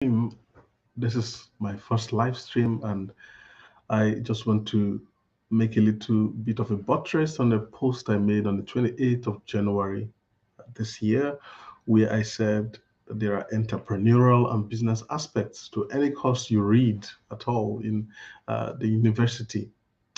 stream. This is my first live stream, and I just want to make a little bit of a buttress on a post I made on the 28th of January this year, where I said that there are entrepreneurial and business aspects to any course you read at all in the university.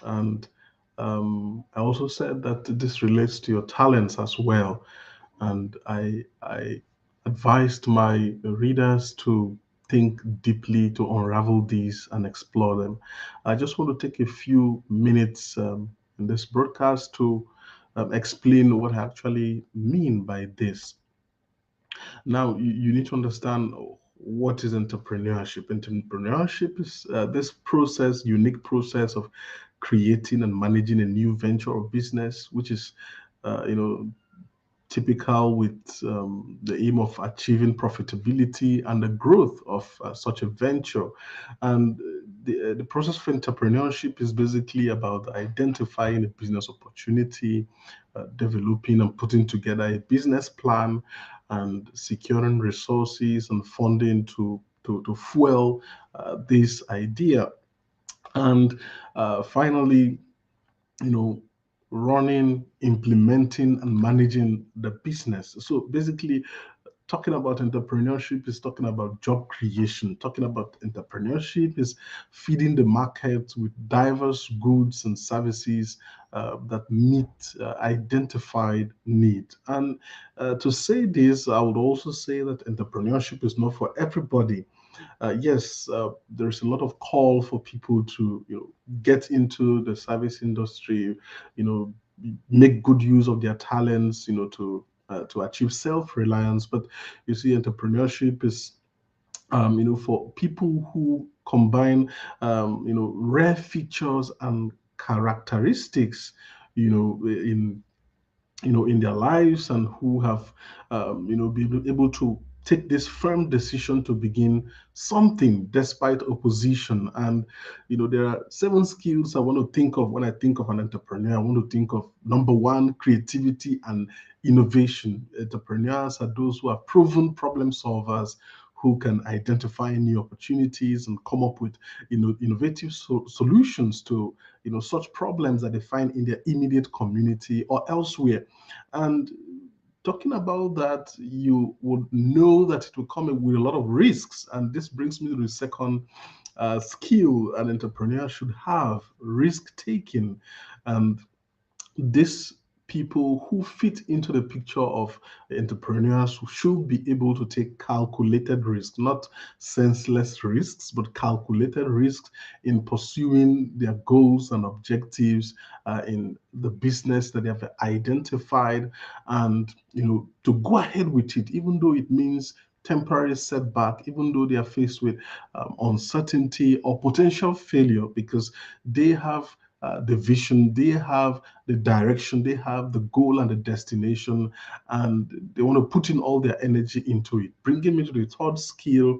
And I also said that this relates to your talents as well. And I advised my readers to think deeply to unravel these and explore them. I just want to take a few minutes in this broadcast to explain what I actually mean by this. Now, you need to understand what is entrepreneurship. Entrepreneurship is this process, unique process of creating and managing a new venture or business, which is, you know, typical with the aim of achieving profitability and the growth of such a venture. And the process of entrepreneurship is basically about identifying a business opportunity, developing and putting together a business plan, and securing resources and funding to fuel this idea. And finally, you know, running, implementing, and managing the business. So basically, talking about entrepreneurship is talking about job creation. Talking about entrepreneurship is feeding the market with diverse goods and services that meet identified need. And to say this, I would also say that entrepreneurship is not for everybody. Yes, there's a lot of call for people to, get into the service industry, you know, make good use of their talents, to achieve self-reliance. But you see, entrepreneurship is, for people who combine, rare features and characteristics, in in their lives, and who have been able to take this firm decision to begin something despite opposition. And there are seven skills I want to think of when I think of an entrepreneur. I want to think of number one, creativity and innovation. Entrepreneurs are those who are proven problem solvers, who can identify new opportunities and come up with innovative solutions to such problems that they find in their immediate community or elsewhere. And talking about that, you would know that it will come with a lot of risks. And this brings me to the second skill an entrepreneur should have: risk taking. And these people who fit into the picture of entrepreneurs who should be able to take calculated risks, not senseless risks, but calculated risks in pursuing their goals and objectives in the business that they have identified, and to go ahead with it, even though it means temporary setback, even though they are faced with uncertainty or potential failure, because they have the vision, they have the direction, they have the goal and the destination, and they want to put in all their energy into it. Bringing me to the third skill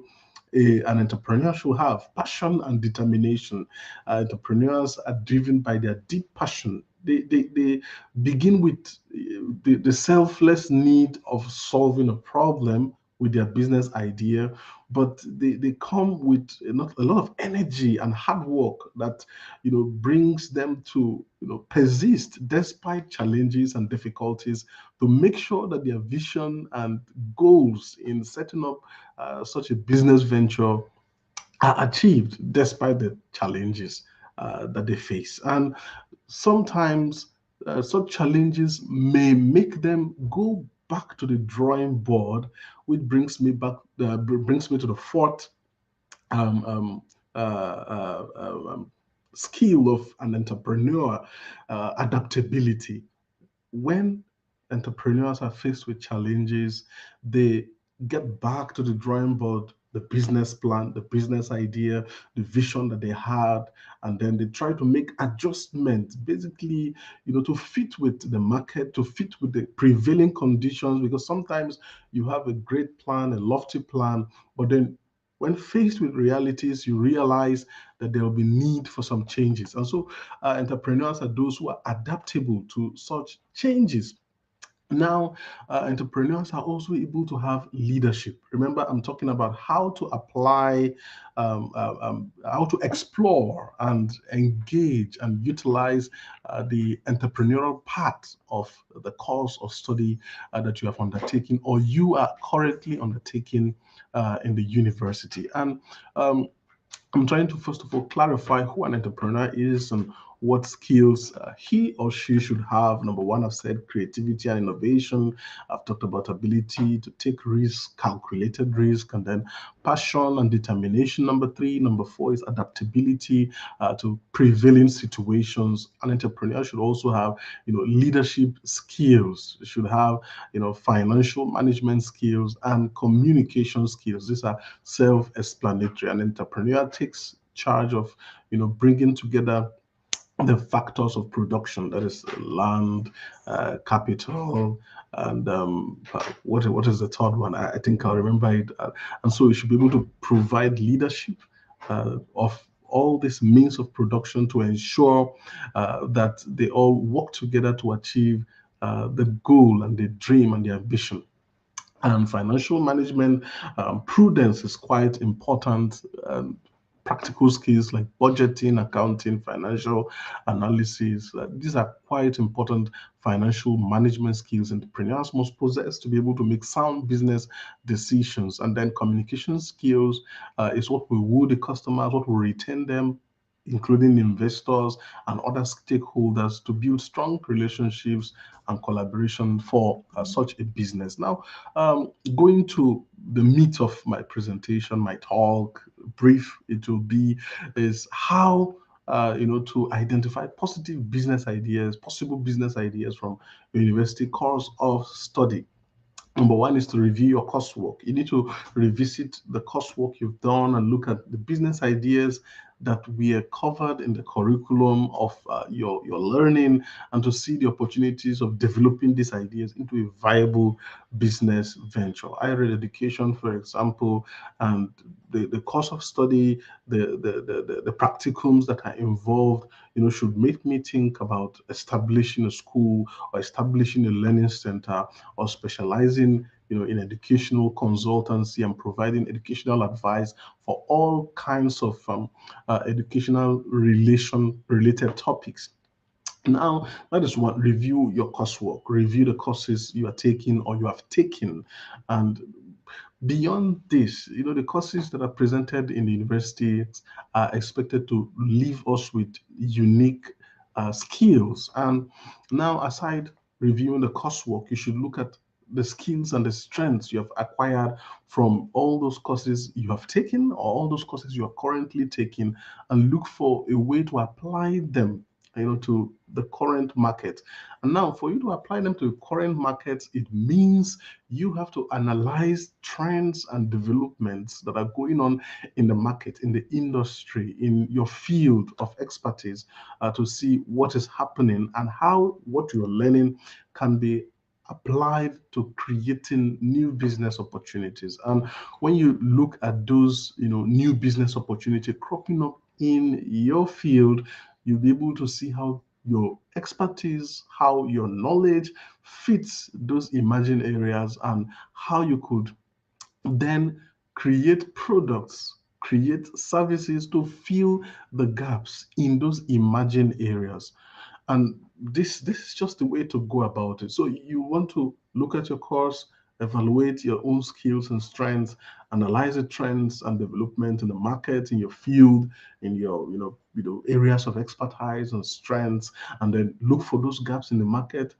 an entrepreneur should have: passion and determination. Entrepreneurs are driven by their deep passion. They begin with the selfless need of solving a problem with their business idea, but they come with a lot of energy and hard work that brings them to persist despite challenges and difficulties, to make sure that their vision and goals in setting up such a business venture are achieved despite the challenges that they face. And sometimes such challenges may make them go back to the drawing board, which brings me to the fourth um, um, skill of an entrepreneur: adaptability. When entrepreneurs are faced with challenges, they get back to the drawing board, the business plan, the business idea, the vision that they had, and then they try to make adjustments, basically, to fit with the market, to fit with the prevailing conditions. Because sometimes you have a great plan, a lofty plan, but then when faced with realities, you realize that there will be need for some changes. And so, entrepreneurs are those who are adaptable to such changes. Now, entrepreneurs are also able to have leadership. Remember, I'm talking about how to apply, how to explore and engage and utilize the entrepreneurial part of the course of study that you have undertaken or you are currently undertaking in the university. And um, I'm trying to first of all clarify who an entrepreneur is and what skills he or she should have. Number one, I've said creativity and innovation. I've talked about ability to take risk, calculated risk, and then passion and determination. Number three, number four is adaptability to prevailing situations. An entrepreneur should also have, leadership skills. Should have, financial management skills and communication skills. These are self-explanatory. An entrepreneur takes charge of, bringing together the factors of production, that is land, capital, and what is the third one? I think I'll remember it. And so you should be able to provide leadership of all these means of production to ensure that they all work together to achieve the goal and the dream and the ambition. And financial management, prudence is quite important. Practical skills like budgeting, accounting, financial analysis, these are quite important financial management skills entrepreneurs must possess to be able to make sound business decisions. And then communication skills is what will woo the customers, what will retain them, including investors and other stakeholders, to build strong relationships and collaboration for such a business. Now, going to the meat of my presentation, my talk, brief it will be, is how to identify positive business ideas, possible business ideas from a university course of study. Number one is to review your coursework. You need to revisit the coursework you've done and look at the business ideas that were covered in the curriculum of your learning, and to see the opportunities of developing these ideas into a viable business venture. Higher education, for example, and the course of study, the practicums that are involved, should make me think about establishing a school or establishing a learning center or specializing in educational consultancy and providing educational advice for all kinds of educational relation related topics. Now, that is what, review your coursework, review the courses you are taking or you have taken. And beyond this, the courses that are presented in the university are expected to leave us with unique skills. And now, aside reviewing the coursework, you should look at the skills and the strengths you have acquired from all those courses you have taken or all those courses you are currently taking, and look for a way to apply them to the current market. And now, for you to apply them to the current market, it means you have to analyze trends and developments that are going on in the market, in the industry, in your field of expertise, to see what is happening and how what you're learning can be applied to creating new business opportunities. And when you look at those, new business opportunity cropping up in your field, you'll be able to see how your expertise, how your knowledge fits those emerging areas, and how you could then create products, create services to fill the gaps in those emerging areas. And this is just the way to go about it. So you want to look at your course, evaluate your own skills and strengths, analyze the trends and development in the market, in your field, in your areas of expertise and strengths, and then look for those gaps in the market,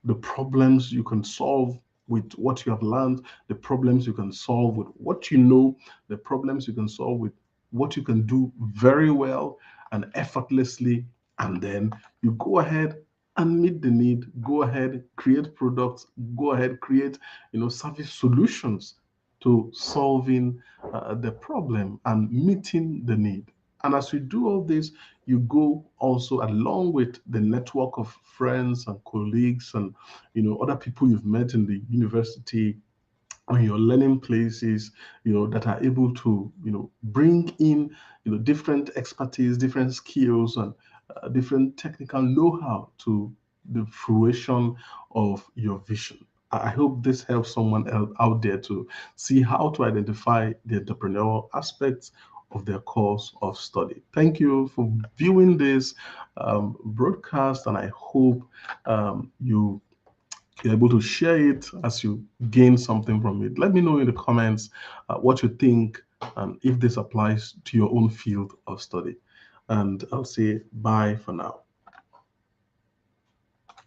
the problems you can solve with what you have learned, the problems you can solve with what you know, the problems you can solve with what you can do very well and effortlessly. And then you go ahead and meet the need, go ahead, create products, go ahead, create, service solutions to solving the problem and meeting the need. And as you do all this, you go also along with the network of friends and colleagues and other people you've met in the university on your learning places, that are able to bring in different expertise, different skills, and different technical know-how to the fruition of your vision. I hope this helps someone else out there to see how to identify the entrepreneurial aspects of their course of study. Thank you for viewing this broadcast, and I hope you're able to share it as you gain something from it. Let me know in the comments what you think and if this applies to your own field of study. And I'll say bye for now.